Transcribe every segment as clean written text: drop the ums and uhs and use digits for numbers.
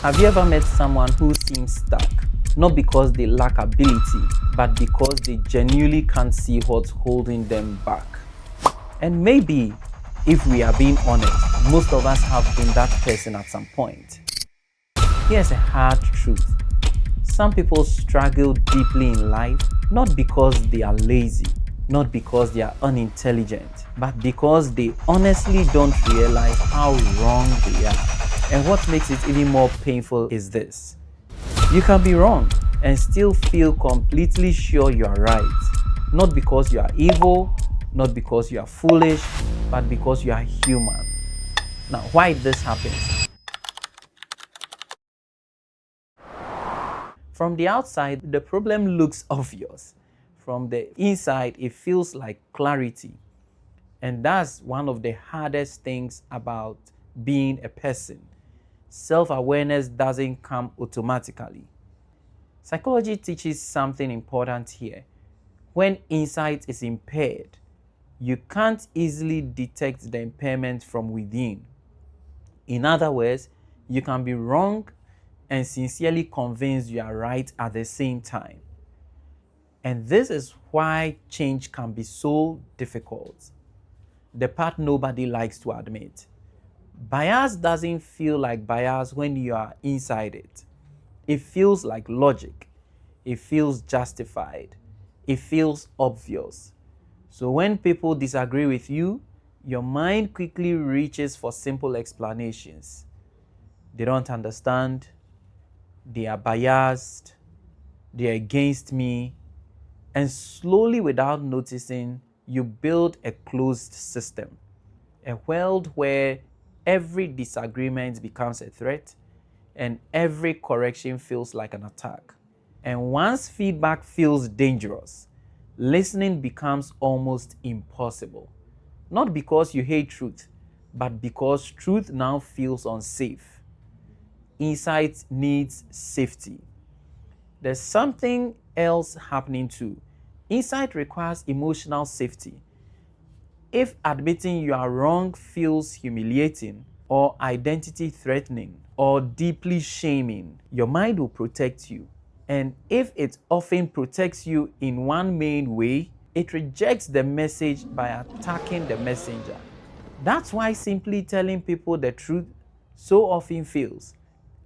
Have you ever met someone who seems stuck? Not because they lack ability, but because they genuinely can't see what's holding them back. And maybe, if we are being honest, most of us have been that person at some point. Here's a hard truth. Some people struggle deeply in life not because they are lazy, not because they are unintelligent, but because they honestly don't realize how wrong they are. And what makes it even more painful is this. You can be wrong and still feel completely sure you are right. Not because you are evil, not because you are foolish, but because you are human. Now, why this happens? From the outside, the problem looks obvious. From the inside, it feels like clarity. And that's one of the hardest things about being a person. Self-awareness doesn't come automatically. Psychology teaches something important here. When insight is impaired, you can't easily detect the impairment from within. In other words, you can be wrong and sincerely convinced you are right at the same time. And this is why change can be so difficult. The part nobody likes to admit. Bias doesn't feel like bias when you are inside it. It feels like logic. It feels justified. It feels obvious. So when people disagree with you, your mind quickly reaches for simple explanations. They don't understand. They are biased. They are against me. And slowly, without noticing, you build a closed system. A world where every disagreement becomes a threat and every correction feels like an attack. And once feedback feels dangerous, listening becomes almost impossible. Not because you hate truth, but because truth now feels unsafe. Insight needs safety. There's something else happening too. Insight requires emotional safety. If admitting you are wrong feels humiliating or identity threatening or deeply shaming, your mind will protect you. And if it often protects you in one main way, it rejects the message by attacking the messenger. That's why simply telling people the truth so often fails.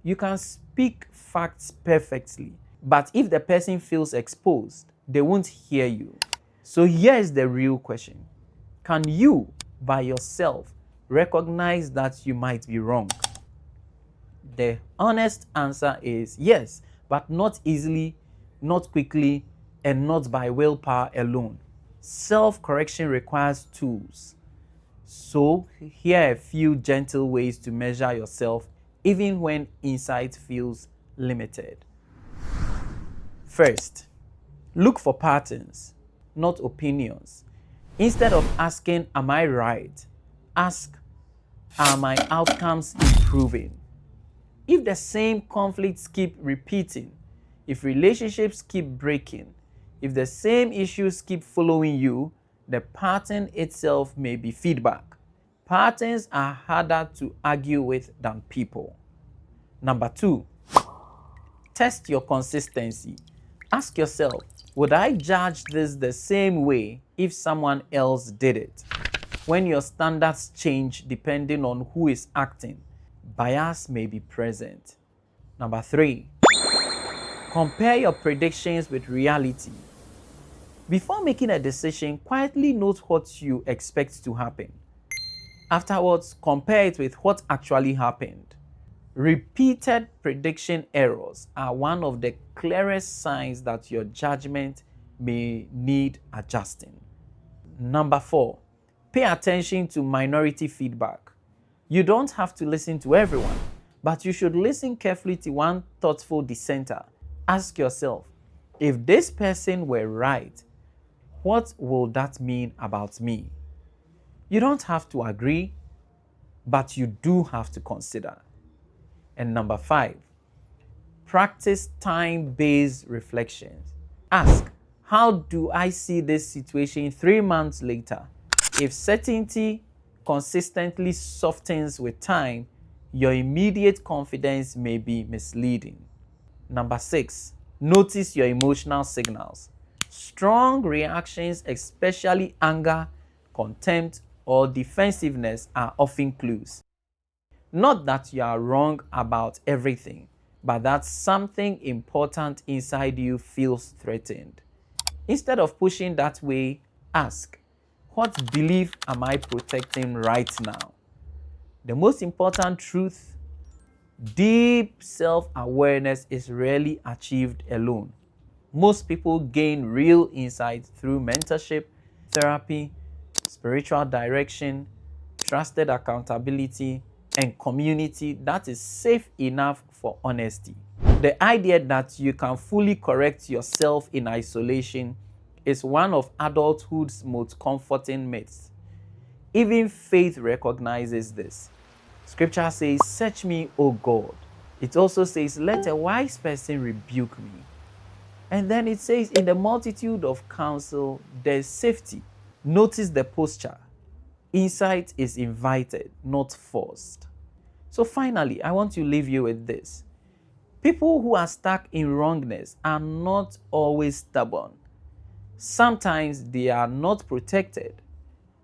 You can speak facts perfectly, but if the person feels exposed, they won't hear you. So here's the real question. Can you, by yourself, recognize that you might be wrong? The honest answer is yes, but not easily, not quickly, and not by willpower alone. Self-correction requires tools. So, here are a few gentle ways to measure yourself even when insight feels limited. First, look for patterns, not opinions. Instead of asking, am I right? Ask, are my outcomes improving? If the same conflicts keep repeating, if relationships keep breaking, if the same issues keep following you, the pattern itself may be feedback. Patterns are harder to argue with than people. Number two, test your consistency. Ask yourself, would I judge this the same way if someone else did it? When your standards change depending on who is acting, bias may be present. Number three, compare your predictions with reality. Before making a decision, quietly note what you expect to happen. Afterwards, compare it with what actually happened. Repeated prediction errors are one of the clearest signs that your judgment may need adjusting. Number four, pay attention to minority feedback. You don't have to listen to everyone, but you should listen carefully to one thoughtful dissenter. Ask yourself, if this person were right, what will that mean about me? You don't have to agree, but you do have to consider. And number five, practice time-based reflections. Ask, how do I see this situation 3 months later? If certainty consistently softens with time, Your immediate confidence may be misleading. Number 6, notice your emotional signals. Strong reactions, especially anger, contempt, or defensiveness, are often clues. Not that you are wrong about everything, but that something important inside you feels threatened. Instead of pushing that way, ask, what belief am I protecting right now? The most important truth: deep self-awareness is rarely achieved alone. Most people gain real insight through mentorship, therapy, spiritual direction, trusted accountability, and community that is safe enough for honesty. The idea that you can fully correct yourself in isolation is one of adulthood's most comforting myths. Even faith recognizes this. Scripture says, "Search me, O God." It also says, "Let a wise person rebuke me." And then it says, "In the multitude of counsel, there's safety." Notice the posture. Insight is invited, not forced. So finally, I want to leave you with this. People who are stuck in wrongness are not always stubborn. Sometimes they are not protected.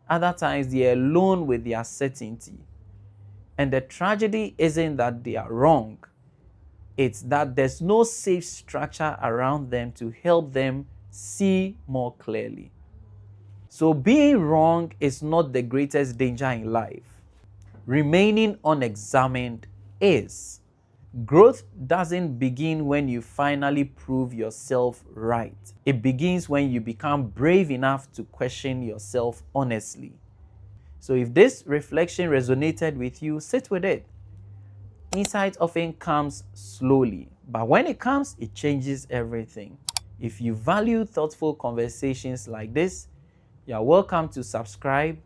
Other times they are alone with their certainty. And the tragedy isn't that they are wrong. It's that there's no safe structure around them to help them see more clearly. So being wrong is not the greatest danger in life. Remaining unexamined is. Growth doesn't begin when you finally prove yourself right. It begins when you become brave enough to question yourself honestly. So if this reflection resonated with you, sit with it. Insight often comes slowly, but when it comes, it changes everything. If you value thoughtful conversations like this, you are welcome to subscribe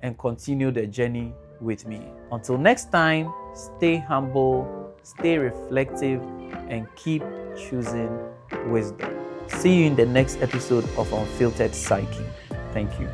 and continue the journey with me. Until next time, stay humble, stay reflective, and keep choosing wisdom. See you in the next episode of Unfiltered Psyche. Thank you.